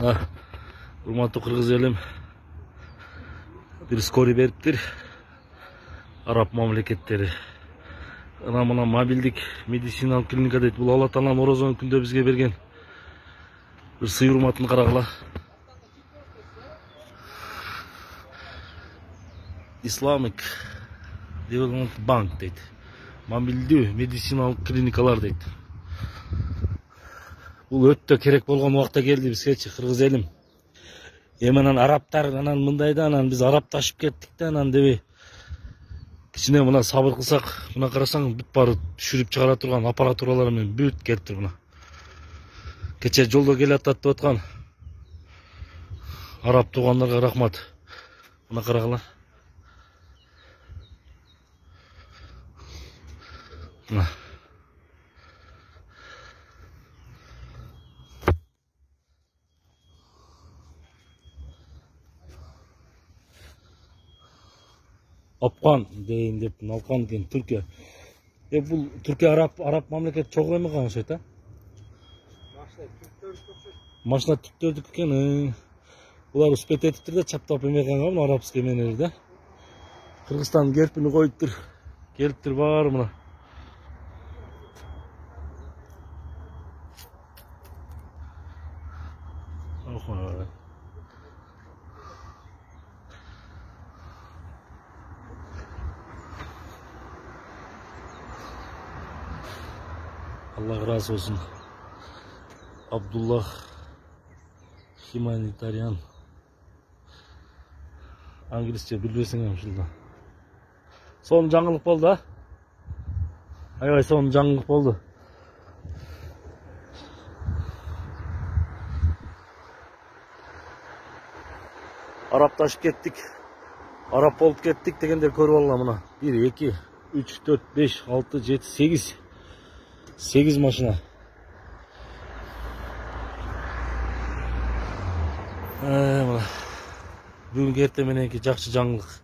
Урматтуу кыргыз элим, бир скорый бериптир. Араб мамлекеттери. Мына мобилдик медициналык клиника дейт. Бул Алла Тааланын орозон күндө бизге берген бир сый урматын карагыла. Islamic Development Bank дейт. Мобилдүү медициналык клиникалар дейт. Бул өтө керек болгон убакта келди бизгечи, кыргыз элим. Анан арабтар анан мындай да, анан биз арабташып кеттик да, анан деби кичине мына сабыр кылсак, мына карасаң бүт баары түшүрүп чыгара турган аппаратуралар менен бүт келиптир мына. Кече жолдо келатат деп аткан араб туугандарга рахмат. Мына карагыла. Мына. Апкан дейин деп алкан экен Түркия. Бул Түркия араб мамлекет чогуу эмне окшойт, а? Машина түрктөрдүк экен. Булар успет этиптир да, чаптап эме кылган арабский менелер да. Кыргызстан гербини коюптур. Келиптир баары мына. Allah razı olsun. Abdullah Humanitarian. İngilizce bilbesiň şurada. Son жаңылык болду, ha? Aybay son жаңылыk болду. Araptaşıp kettik. Arap bolup kettik degенде көрүп алгыла мына. 1 2 3 4 5 6 7 8 машина. Мына. Бүгүнкү эртең мененки жакшы жаңылык.